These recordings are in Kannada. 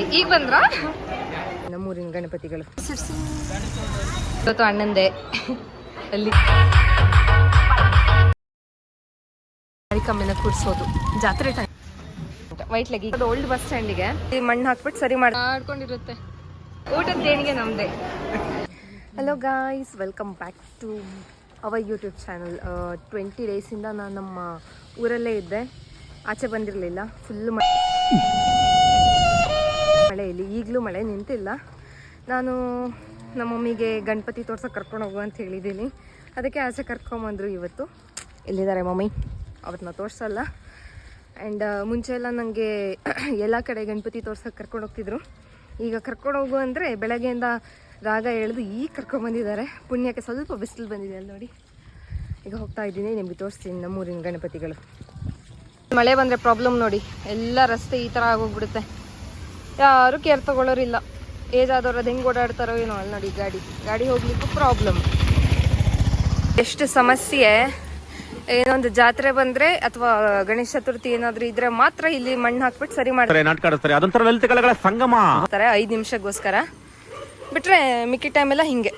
ಈಗ ಬಂದ್ರ ನಮ್ಮೂರಿನ ಗಣಪತಿಗಳು ಇವತ್ತು ಅಣ್ಣಂದೆ ಅಲ್ಲಿ ಕಮ್ಮಿನ ಕೂರ್ಸೋದು ಜಾತ್ರೆ ಟೈಮ್ ವೈಟ್ ಲೆಗ್ ಅದು ಓಲ್ಡ್ ಬಸ್ ಸ್ಟ್ಯಾಂಡಿಗೆ ಮಣ್ಣು ಹಾಕ್ಬಿಟ್ಟು ಸರಿ ಮಾಡ್ಕೊಂಡಿರುತ್ತೆ ಊಟದ ದೇಣಿಗೆ ನಮ್ದೆ. Hello guys, welcome back to our YouTube channel. 20 ಡೇಸಿಂದ ನಾನು ನಮ್ಮ ಊರಲ್ಲೇ ಇದ್ದೆ, ಆಚೆ ಬಂದಿರಲಿಲ್ಲ. ಫುಲ್ ಮಳೆ ಇಲ್ಲಿ, ಈಗಲೂ ಮಳೆ ನಿಂತಿಲ್ಲ. ನಾನು ನಮ್ಮ ಮಮ್ಮಿಗೆ ಗಣಪತಿ ತೋರ್ಸೋಕೆ ಕರ್ಕೊಂಡು ಹೋಗು ಅಂತ ಹೇಳಿದ್ದೀನಿ, ಅದಕ್ಕೆ ಆಚೆ ಕರ್ಕೊಂಬಂದರು. ಇವತ್ತು ಇಲ್ಲಿದ್ದಾರೆ ಮಮ್ಮಿ, ಅವತ್ತನ್ನ ತೋರಿಸಲ್ಲ. ಆ್ಯಂಡ್ ಮುಂಚೆ ಎಲ್ಲ ನನಗೆ ಎಲ್ಲ ಕಡೆ ಗಣಪತಿ ತೋರ್ಸೋಕೆ ಕರ್ಕೊಂಡು ಹೋಗ್ತಿದ್ರು. ಈಗ ಕರ್ಕೊಂಡು ಹೋಗು ಅಂದರೆ ಬೆಳಗ್ಗೆಯಿಂದ ರಾಗ ಎಳೆದು ಈಗ ಕರ್ಕೊಂಬಂದಿದ್ದಾರೆ. ಪುಣ್ಯಕ್ಕೆ ಸ್ವಲ್ಪ ಬಿಸಿಲು ಬಂದಿದೆ ಅಲ್ಲಿ ನೋಡಿ. ಈಗ ಹೋಗ್ತಾ ಇದ್ದೀನಿ, ನಿಮಗೆ ತೋರಿಸ್ತೀನಿ ನಮ್ಮೂರಿನ ಗಣಪತಿಗಳು. ಮಳೆ ಬಂದರೆ ಪ್ರಾಬ್ಲಮ್ ನೋಡಿ, ಎಲ್ಲ ರಸ್ತೆ ಈ ಥರ ಆಗೋಗ್ಬಿಡುತ್ತೆ. ಯಾರೂ ಕೇರ್ ತಗೊಳ್ಳೋರಿಲ್ಲ. ಏಜ್ ಆದವ್ರು ಅದು ಹೆಂಗೆ ಓಡಾಡ್ತಾರೋ ಏನೋ. ಅಲ್ಲಿ ನೋಡಿ ಗಾಡಿ ಹೋಗ್ಲಿಕ್ಕೂ ಪ್ರಾಬ್ಲಮ್. ಎಷ್ಟು ಸಮಸ್ಯೆ. ಏನೊಂದು ಜಾತ್ರೆ ಬಂದ್ರೆ ಅಥವಾ ಗಣೇಶ ಚತುರ್ಥಿ ಏನಾದ್ರು ಇದ್ರೆ ಮಾತ್ರ ಇಲ್ಲಿ ಮಣ್ಣು ಹಾಕ್ಬಿಟ್ಟು ಸರಿ ಮಾಡ್ತಾರೆ. ಅದೊಂಥರ ಲಲಿತ ಕಲೆಗಳ ಸಂಗಮ 5 ನಿಮಿಷಕ್ಕೋಸ್ಕರ. ಬಿಟ್ರೆ ಮಿಕ್ಕಿ ಟೈಮ್ ಎಲ್ಲ ಹಿಂಗೆ.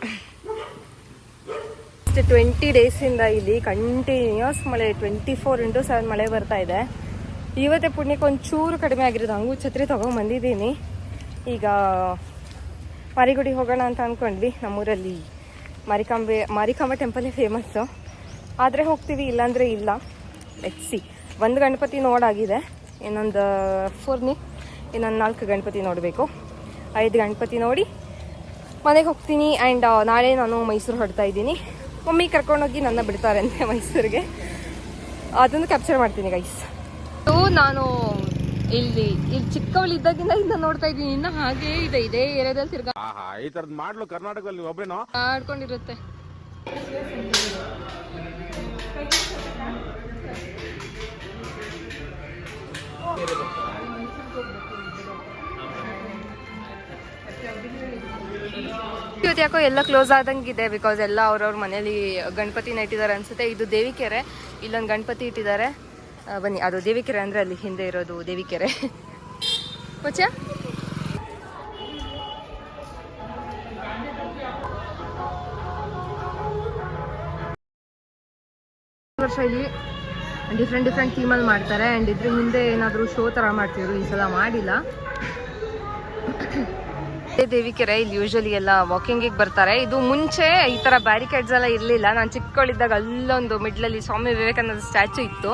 20 ಡೇಸಿಂದ ಇಲ್ಲಿ ಕಂಟಿನ್ಯೂಸ್ ಮಳೆ, 24x7 ಮಳೆ ಬರ್ತಾ ಇದೆ. ಇವತ್ತೇ ಪುಣ್ಯಕ್ಕೆ ಒಂಚೂರು ಕಡಿಮೆ ಆಗಿರೋದು. ಹಂಗೂ ಛತ್ರಿ ತಗೊಂಡ್ ಬಂದಿದ್ದೀನಿ. ಈಗ ಮಾರಿಗುಡಿ ಹೋಗೋಣ ಅಂತ ಅಂದ್ಕೊಂಡ್ವಿ. ನಮ್ಮೂರಲ್ಲಿ ಮಾರಿಕಾಂಬ ಟೆಂಪಲೇ ಫೇಮಸ್ಸು. ಆದರೆ ಹೋಗ್ತೀವಿ, ಇಲ್ಲಾಂದರೆ ಇಲ್ಲ. ಸಿ ಒಂದು ಗಣಪತಿ ನೋಡಾಗಿದೆ, ಇನ್ನೊಂದು 4 ಗಣಪತಿ ನೋಡಬೇಕು. 5 ಗಣಪತಿ ನೋಡಿ ಮನೆಗೆ ಹೋಗ್ತೀನಿ. ಆ್ಯಂಡ್ ನಾಳೆ ನಾನು ಮೈಸೂರು ಹೊರಡ್ತಾ ಇದ್ದೀನಿ. ಮಮ್ಮಿ ಕರ್ಕೊಂಡೋಗಿ ನನ್ನ ಬಿಡ್ತಾರಂತೆ ಮೈಸೂರಿಗೆ. ಅದನ್ನು ಕ್ಯಾಪ್ಚರ್ ಮಾಡ್ತೀನಿ ಗೈಸ್. ನಾನು ಇಲ್ಲಿ ಚಿಕ್ಕವಳಿದ್ದಾಗಿಂದ ಇದನ್ನ ನೋಡ್ತಾ ಇದ್ದೀನಿ. ಇನ್ನು ಹಾಗೇ ಇದೆ, ಇದೇ ಏರಿಯಾದಲ್ಲಿ ತಿರ್ಗಾ ಈ ಥರದ್ದು ಮಾಡ್ಲು ಕರ್ನಾಟಕದಲ್ಲಿ ಒಬ್ಬರೇನೋ ಆಡ್ಕೊಂಡಿರುತ್ತೆ. ಇವತ್ತು ಯಾಕೋ ಎಲ್ಲ ಕ್ಲೋಸ್ ಆದಂಗಿದೆ, ಬಿಕಾಸ್ ಎಲ್ಲ ಅವ್ರವ್ರ ಮನೇಲಿ ಗಣಪತಿನ ಇಟ್ಟಿದ್ದಾರೆ ಅನ್ಸುತ್ತೆ. ಇದು ದೇವಿಕೆರೆ, ಇಲ್ಲೊಂದು ಗಣಪತಿ ಇಟ್ಟಿದ್ದಾರೆ. ಬನ್ನಿ, ಅದು ದೇವಿಕೆರೆ ಅಂದರೆ ಅಲ್ಲಿ ಹಿಂದೆ ಇರೋದು ದೇವಿಕೆರೆ. ಕೊಚ್ಚ ವರ್ಷ ಇಲ್ಲಿ ಡಿಫ್ರೆಂಟ್ ಥೀಮಲ್ಲಿ ಮಾಡ್ತಾರೆ. ಆ್ಯಂಡ್ ಇದ್ರ ಹಿಂದೆ ಏನಾದರೂ ಶೋ ಥರ ಮಾಡ್ತಿದ್ರು, ಈ ಸಲ ಮಾಡಿಲ್ಲ. ದೇವಿಕೆರೆ ಇಲ್ಲಿ ಯೂಶಲಿ ಎಲ್ಲ ವಾಕಿಂಗಿಗೆ ಬರ್ತಾರೆ. ಇದು ಮುಂಚೆ ಈ ಥರ ಬ್ಯಾರಿಕೇಡ್ಸ್ ಎಲ್ಲ ಇರಲಿಲ್ಲ. ನಾನು ಚಿಕ್ಕವಳಿದ್ದಾಗ ಅಲ್ಲೊಂದು ಮಿಡ್ಲಲ್ಲಿ ಸ್ವಾಮಿ ವಿವೇಕಾನಂದ ಸ್ಟ್ಯಾಚು ಇತ್ತು.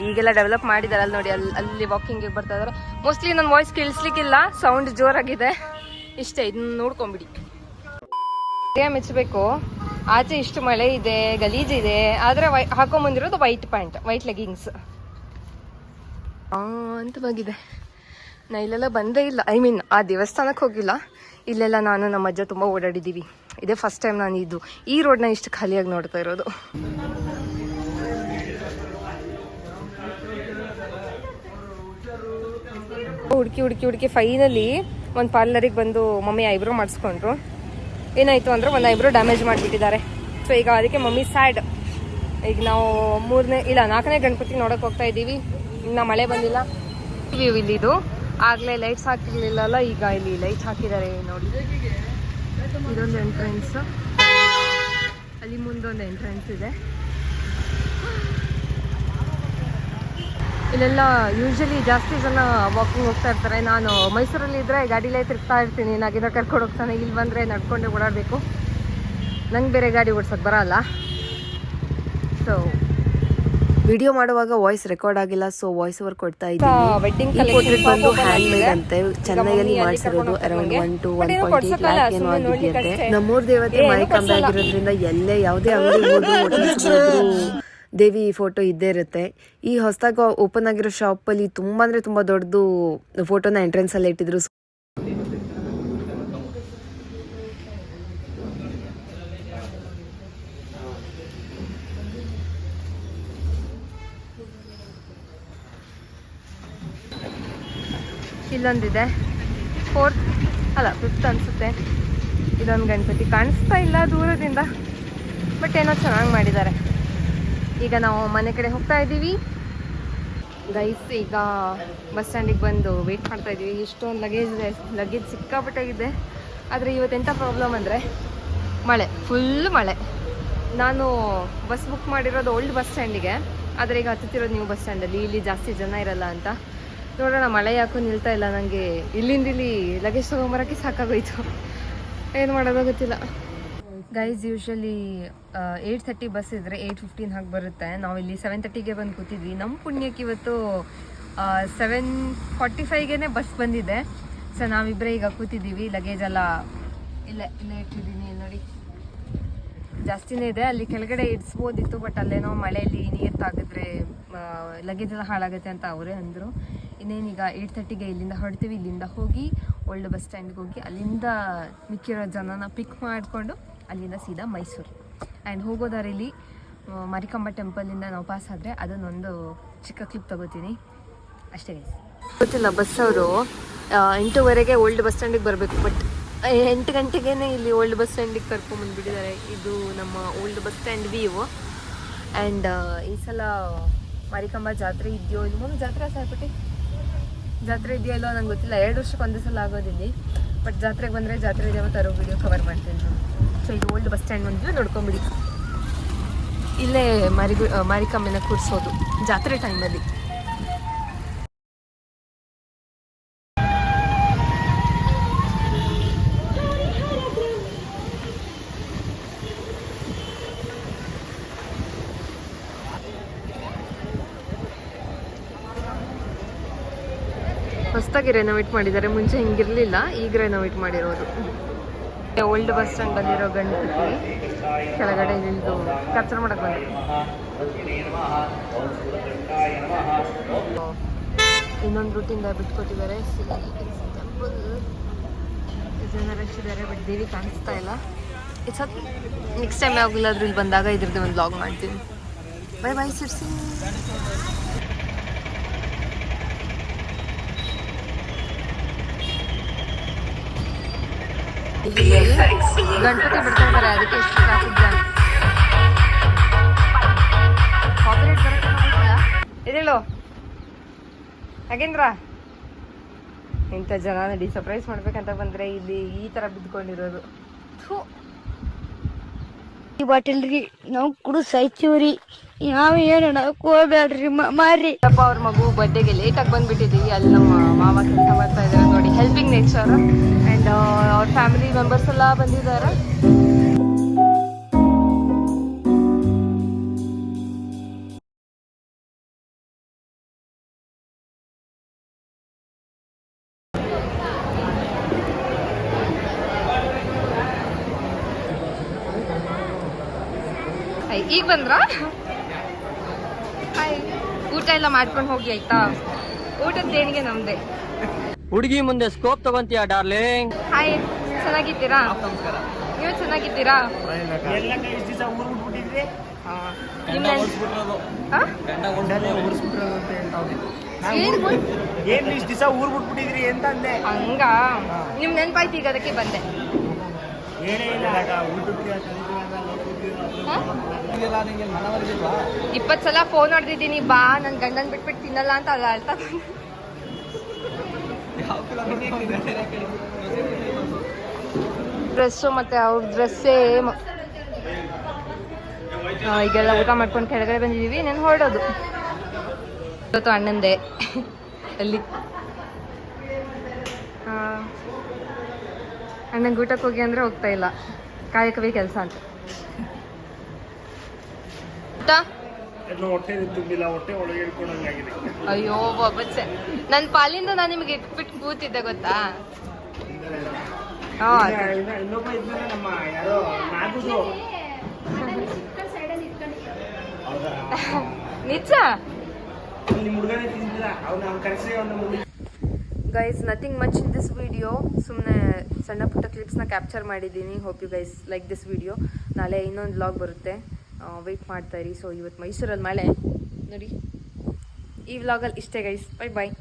ಈಗೆಲ್ಲ ಡೆವಲಪ್ ಮಾಡಿದ್ದಾರೆ. ಅಲ್ಲಿ ನೋಡಿ, ಅಲ್ಲಿ ವಾಕಿಂಗಿಗೆ ಬರ್ತಾ ಇದ್ದಾರೆ. ಮೋಸ್ಟ್ಲಿ ನನ್ನ ವಾಯ್ಸ್ ಕೇಳಿಸ್ಲಿಕ್ಕಿಲ್ಲ, ಸೌಂಡ್ ಜೋರಾಗಿದೆ. ಇಷ್ಟೇ, ಇದನ್ನ ನೋಡ್ಕೊಂಬಿಡಿ. ಮೆಚ್ಚಬೇಕು, ಆಚೆ ಇಷ್ಟು ಮಳೆ ಇದೆ, ಗಲೀಜಿದೆ. ಆದರೆ ಹಾಕೊಂಬಂದಿರೋದು ವೈಟ್ ಪ್ಯಾಂಟ್, ವೈಟ್ ಲೆಗಿಂಗ್ಸ್ ಅಂತವಾಗಿದೆ. ನಾ ಇಲ್ಲೆಲ್ಲ ಬಂದೇ ಇಲ್ಲ. ಆ ದೇವಸ್ಥಾನಕ್ಕೆ ಹೋಗಿಲ್ಲ. ಇಲ್ಲೆಲ್ಲ ನಾನು ನಮ್ಮ ಅಜ್ಜ ತುಂಬ ಓಡಾಡಿದ್ದೀವಿ. ಇದೇ ಫಸ್ಟ್ ಟೈಮ್ ನಾನು ಈ ರೋಡ್ನ ಇಷ್ಟು ಖಾಲಿಯಾಗಿ ನೋಡ್ತಾ ಇರೋದು. ಹುಡುಕಿ ಫೈನಲಿ ಒಂದು ಪಾರ್ಲರಿಗೆ ಬಂದು ಮಮ್ಮಿ ಐಬ್ರೋ ಮಾಡಿಸ್ಕೊಂಡ್ರು. ಏನಾಯಿತು ಅಂದರೆ ಒಂದು ಐಬ್ರೋ ಡ್ಯಾಮೇಜ್ ಮಾಡಿಬಿಟ್ಟಿದ್ದಾರೆ. ಸೊ ಈಗ ಅದಕ್ಕೆ ಮಮ್ಮಿ ಸ್ಯಾಡ್. ಈಗ ನಾವು 4ನೇ ಗಣಪತಿ ನೋಡೋಕೆ ಹೋಗ್ತಾ ಇದ್ದೀವಿ. ಇನ್ನು ಮಳೆ ಬಂದಿಲ್ಲ. ಇಲ್ಲಿದು ಆಗಲೇ ಲೈಟ್ಸ್ ಹಾಕಿರ್ಲಿಲ್ಲಲ್ಲ, ಈಗ ಇಲ್ಲಿ ಲೈಟ್ಸ್ ಹಾಕಿದ್ದಾರೆ ನೋಡಿ. ಇದೊಂದು ಎಂಟ್ರೆನ್ಸ್, ಅಲ್ಲಿ ಮುಂದೊಂದು ಎಂಟ್ರೆನ್ಸ್ ಇದೆ. ಇಲ್ಲೆಲ್ಲ ಯೂಶಲಿ ಜಾಸ್ತಿ ಜನ ವಾಕಿಂಗ್ ಹೋಗ್ತಾ ಇರ್ತಾರೆ. ನಾನು ಮೈಸೂರಲ್ಲಿ ಇದ್ದರೆ ಗಾಡಿಲೇ ತಿರ್ಗ್ತಾ ಇರ್ತೀನಿ, ನಾಗಿಂದ ಕರ್ಕೊಂಡು ಹೋಗ್ತಾನೆ. ಇಲ್ಲಿ ಬಂದರೆ ನಡ್ಕೊಂಡೆ ಓಡಾಡಬೇಕು. ನಂಗೆ ಬೇರೆ ಗಾಡಿ ಓಡಿಸೋಕೆ ಬರಲ್ಲ. ಸೊ ವಿಡಿಯೋ ಮಾಡುವಾಗ ವಾಯ್ಸ್ ರೆಕಾರ್ಡ್ ಆಗಿಲ್ಲ, ಸೊ ವಾಯ್ಸ್ ಓವರ್ ಕೊಡ್ತಾ ಇದ್ದೀನಿ. ಈ ಪೋರ್ಟ್ರೇಟ್ ಬಂದು ಹ್ಯಾಂಡ್ ಮೇಡ್ ಅಂತೆ, ಚೆನ್ನೈಯಲ್ಲಿ ಮಾಡಿಸಿರೋದು. ಅರೌಂಡ್ 1 to 1.8 ಲ್ಯಾಕ್ ಏನೋ ಆಗಿದೆಯಂತೆ. ನಮ್ಮೂರ್ ದೇವತೆ ಮಾರಿಕಾಂಬೆ ಆಗಿರೋದ್ರಿಂದ ಎಲ್ಲೇ ಯಾವುದೇ ಅಂಗಡಿ ಹೋದ್ರು ದೇವಿ ಫೋಟೋ ಇದ್ದೇ ಇರುತ್ತೆ. ಈ ಹೊಸದಾಗಿ ಓಪನ್ ಆಗಿರೋ ಶಾಪಲ್ಲಿ ತುಂಬಾ ಅಂದರೆ ತುಂಬ ದೊಡ್ಡದು ಫೋಟೋನ ಎಂಟ್ರೆನ್ಸ್ ಅಲ್ಲಿ ಇಟ್ಟಿದ್ರು. ಇಲ್ಲೊಂದಿದೆ, 5th ಅನಿಸುತ್ತೆ. ಇದೊಂದು ಗಣಪತಿ ಕಾಣಿಸ್ತಾ ಇಲ್ಲ ದೂರದಿಂದ, ಬಟ್ ಏನೋ ಚೆನ್ನಾಗಿ ಮಾಡಿದ್ದಾರೆ. ಈಗ ನಾವು ಮನೆ ಕಡೆ ಹೋಗ್ತಾ ಇದ್ದೀವಿ. ಗೈಸ್ ಈಗ ಬಸ್ ಸ್ಟ್ಯಾಂಡಿಗೆ ಬಂದು ವೆಯ್ಟ್ ಮಾಡ್ತಾ ಇದ್ದೀವಿ. ಇಷ್ಟೊಂದು ಲಗೇಜ್ ಸಿಕ್ಕಾಪಟ್ಟಾಗಿದೆ. ಆದರೆ ಇವತ್ತೆಂಥ ಪ್ರಾಬ್ಲಮ್ ಅಂದರೆ ಮಳೆ, ಫುಲ್ ಮಳೆ. ನಾನು ಬಸ್ ಬುಕ್ ಮಾಡಿರೋದು ಓಲ್ಡ್ ಬಸ್ ಸ್ಟ್ಯಾಂಡಿಗೆ, ಆದರೆ ಈಗ ಹತ್ತುತ್ತಿರೋದು ನ್ಯೂ ಬಸ್ ಸ್ಟ್ಯಾಂಡಲ್ಲಿ. ಇಲ್ಲಿ ಜಾಸ್ತಿ ಜನ ಇರಲ್ಲ ಅಂತ ನೋಡೋಣ. ಮಳೆ ಯಾಕೋ ನಿಲ್ತಾ ಇಲ್ಲ. ನನಗೆ ಇಲ್ಲಿಂದ ಇಲ್ಲಿ ಲಗೇಜ್ ತೊಗೊಂಬರೋಕ್ಕೆ ಸಾಕಾಗೋಯ್ತು. ಏನು ಮಾಡೋದೋ ಗೊತ್ತಿಲ್ಲ. ಗೈಸ್ ಯೂಶ್ವಲಿ 8:30 ಬಸ್ ಇದ್ದರೆ 8:15 ಹಾಗೆ ಬರುತ್ತೆ. ನಾವು ಇಲ್ಲಿ 7:30ಗೆ ಬಂದು ಕೂತಿದ್ವಿ. ನಮ್ಮ ಪುಣ್ಯಕ್ಕೆ ಇವತ್ತು 7:45ಗೆ ಬಸ್ ಬಂದಿದೆ. ಸೊ ನಾವಿಬ್ಬರೇ ಈಗ ಕೂತಿದ್ದೀವಿ. ಲಗೇಜ್ ಎಲ್ಲ ಇಲ್ಲೇ ಇಟ್ಟಿದ್ದೀನಿ ನೋಡಿ. ಜಾಸ್ತಿನೇ ಇದೆ. ಅಲ್ಲಿ ಕೆಳಗಡೆ ಇಡಿಸ್ಬೋದಿತ್ತು, ಬಟ್ ಅಲ್ಲೇನೋ ಮಳೆಯಲ್ಲಿ ನೀರು ತಾಗಿದ್ರೆ ಲಗೇಜ್ ಎಲ್ಲ ಹಾಳಾಗುತ್ತೆ ಅಂತ ಅವರೇ ಅಂದರು. ಇನ್ನೇನೀಗ 8:30ಗೆ ಇಲ್ಲಿಂದ ಹೊರಡ್ತೀವಿ. ಇಲ್ಲಿಂದ ಹೋಗಿ ಓಲ್ಡ್ ಬಸ್ ಸ್ಟ್ಯಾಂಡ್ಗೆ ಹೋಗಿ ಅಲ್ಲಿಂದ ಮಿಕ್ಕಿರೋ ಜನನ ಪಿಕ್ ಮಾಡಿಕೊಂಡು ಅಲ್ಲಿಂದ ಸೀದಾ ಮೈಸೂರು. ಆ್ಯಂಡ್ ಹೋಗೋ ದಾರಿಲಿ ಮಾರಿಕಾಂಬ ಟೆಂಪಲಿಂದ ನಾವು ಪಾಸ್ ಆದರೆ ಅದನ್ನೊಂದು ಚಿಕ್ಕ ಕ್ಲಿಪ್ ತಗೋತೀನಿ ಅಷ್ಟೇ. ಗೊತ್ತಿಲ್ಲ, ಬಸ್ ಅವರು 8:00ಗೆ ಓಲ್ಡ್ ಬಸ್ ಸ್ಟ್ಯಾಂಡಿಗೆ ಬರಬೇಕು, ಬಟ್ 8 ಗಂಟೆಗೇ ಇಲ್ಲಿ ಓಲ್ಡ್ ಬಸ್ ಸ್ಟ್ಯಾಂಡಿಗೆ ಕರ್ಕೊಂಬಂದುಬಿಟ್ಟಿದ್ದಾರೆ. ಇದು ನಮ್ಮ old bus stand view. And ಈ ಸಲ ಮಾರಿಕಾಂಬ ಜಾತ್ರೆ ಇದೆಯೋ ಇನ್ನೊಂದು ಜಾತ್ರೆ ಸಾಯ್ಬಿಟ್ಟು ಜಾತ್ರೆ ಇದೆಯೋ ಇಲ್ಲೋ ನಂಗೆ ಗೊತ್ತಿಲ್ಲ. 2 ವರ್ಷಕ್ಕೆ ಒಂದೇ ಸಲ ಆಗೋದಿಲ್ಲಿ. ಬಟ್ ಜಾತ್ರೆಗೆ ಬಂದರೆ ಜಾತ್ರೆ ಇದೆಯೋ ತರೋ ವಿಡಿಯೋ ಕವರ್ ಮಾಡ್ತೀನಿ. ಸೊ ಇದು ಓಲ್ಡ್ ಬಸ್ ಸ್ಟ್ಯಾಂಡ್ ಒಂದು ನೋಡ್ಕೊಂಬಿಡಿ. ಇಲ್ಲೇ ಮಾರಿಕಾಂಬೆನ ಕೂರಿಸೋದು ಜಾತ್ರೆ ಟೈಮಲ್ಲಿ. ಹೊಸದಾಗಿ ರೆನೋವೇಟ್ ಮಾಡಿದ್ದಾರೆ. ಮುಂಚೆ ಹಿಂಗಿರಲಿಲ್ಲ, ಈಗ ರೆನೋವೇಟ್ ಮಾಡಿರೋದು. ಓಲ್ಡ್ ಬಸ್ ಸ್ಟ್ಯಾಂಡಲ್ಲಿರೋ ಗಣಪತಿ ಕೆಳಗಡೆ ಇಳಿದು ಕ್ಯಾಪ್ಚರ್ ಮಾಡಕ್ಕೆ ಬಂದಿದೆ. ಇನ್ನೊಂದು ರೂಟಿಂದ ಬಿಟ್ಕೊಟ್ಟಿದ್ದಾರೆ. ಟೆಂಪಲ್ ಜನ ರಶ್ ಇದ್ದಾರೆ, ಬಟ್ ದೇವಿ ಕಾಣಿಸ್ತಾ ಇಲ್ಲ. ಇಟ್ಸ್ ಓಕೆ, ನೆಕ್ಸ್ಟ್ ಟೈಮ್ ಯಾವಾಗಲಾದ್ರೂ ಇಲ್ಲಿ ಬಂದಾಗ ಇದ್ರದ್ದು ಒಂದು ಬ್ಲಾಗ್ ಮಾಡ್ತೀನಿ. Bye bye Sirsi. ಗಣಪತಿ ಬಿಡ್ತಾ ಇದ್ದಾರೆ, ಅದಕ್ಕೆ ಎಷ್ಟು ಟ್ರಾಫಿಕ್ ಜಾಮ್. ಕಾಪರೇಟ್ ಬರೋಕ್ಕೆ ಇದೇಳು ಹಾಗೇಂದ್ರ ಇಂಥ ಜನ ನಡಿ ಸರ್ಪ್ರೈಸ್ ಮಾಡ್ಬೇಕಂತ ಬಂದರೆ ಇಲ್ಲಿ ಈ ಥರ ಬಿದ್ಕೊಂಡಿರೋದು. ಈ ಬಾಟಲ್ರಿ ನಾವು ಕುಡು ಸಾಯ್ತೀವ್ರಿ. ಯಾವ ಏನು ಹೋಗ್ಬೇಡ್ರಿ ಮಾರಿ. ಅಪ್ಪ ಅವ್ರ ಮಗು ಬರ್ಡೇಗೆ ಲೇಟಾಗಿ ಬಂದ್ಬಿಟ್ಟಿದ್ದೀವಿ. ಅಲ್ಲಿ ನಮ್ಮ ಮಾವ ಕೆಲಸ ಮಾಡ್ತಾ ಇದ್ದಾರೆ ನೋಡಿ, ಹೆಲ್ಪಿಂಗ್ ನೇಚರ್. ಆ್ಯಂಡ್ ಅವ್ರ ಫ್ಯಾಮಿಲಿ ಮೆಂಬರ್ಸ್ ಎಲ್ಲ ಬಂದಿದ್ದಾರೆ. ಈಗ ಬಂದ್ರ? ಹಾಯ್, ಊಟ ಎಲ್ಲ ಮಾಡ್ಕೊಂಡು ಹೋಗಿ ಆಯ್ತಾ? ಊಟದ ದೇಣಿಗೆ ನಮ್ದೆ. ಹುಡುಗಿ ಮುಂದೆ ಸ್ಕೋಪ್ ತಗೊಂತೀಯ ಡಾರ್ಲಿಂಗ್? ಹಾಯ್, ಚೆನ್ನಾಗಿದ್ದೀರಾ? ನೀವು ಚೆನ್ನಾಗಿದ್ದೀರಾ? ಹಂಗ ನಿಮ್ ನೆನ್ಪಾಯ್ತು, ಈಗ ಅದಕ್ಕೆ ಬಂದೆ. 20 ಸಲ ಫೋನ್ ಹೊಡೆದಿದ್ದೀನಿ, ಬಾ ನನ್ ಗಂಡನ್ ಬಿಟ್ಬಿಟ್ಟು ತಿನ್ನಲ್ಲ ಅಂತ ಅಲ್ಲ ಅಳ್ತಾ. ಡ್ರೆಸ್ಸು ಮತ್ತೆ ಅವ್ರ ಡ್ರೆಸ್ ಸೇಮ್. ಈಗೆಲ್ಲ ಊಟ ಮಾಡ್ಕೊಂಡು ಕೆಳಗಡೆ ಬಂದಿದ್ದೀವಿ. ನಾನು ಹೊರಡೋದು ಇವತ್ತು ಅಣ್ಣಂದೆ ಅಲ್ಲಿ. ಅಣ್ಣಂಗೆ ಊಟಕ್ಕೆ ಹೋಗಿ ಅಂದರೆ ಹೋಗ್ತಾ ಇಲ್ಲ, ಕಾಯಕವೇ ಕೆಲಸ ಅಂತ. ಅಯ್ಯೋ ಬಚ್ಚೆ, ನನ್ನ ಪಾಲಿಂದ ನಾನು ನಿಮಗೆ ಇಟ್ಬಿಟ್ಟು ಕೂತಿದ್ದೆ ಗೊತ್ತಾ? ನಿಜ guys, nothing much in this video. ಸುಮ್ಮನೆ ಸಣ್ಣ ಪುಟ್ಟ ಕ್ಲಿಪ್ಸ್ನ ಕ್ಯಾಪ್ಚರ್ ಮಾಡಿದ್ದೀನಿ. Hope you guys like this video. ನಾಳೆ ಇನ್ನೊಂದು ವ್ಲಾಗ್ ಬರುತ್ತೆ, ವೆಯ್ಟ್ ಮಾಡ್ತಾಯಿರಿ. ಸೊ ಇವತ್ತು ಮೈಸೂರಲ್ಲಿ ಮಳೆ ನೋಡಿ. ಈ ವ್ಲಾಗಲ್ಲಿ ಇಷ್ಟೇ ಗೈಸ್, ಬೈ ಬಾಯ್.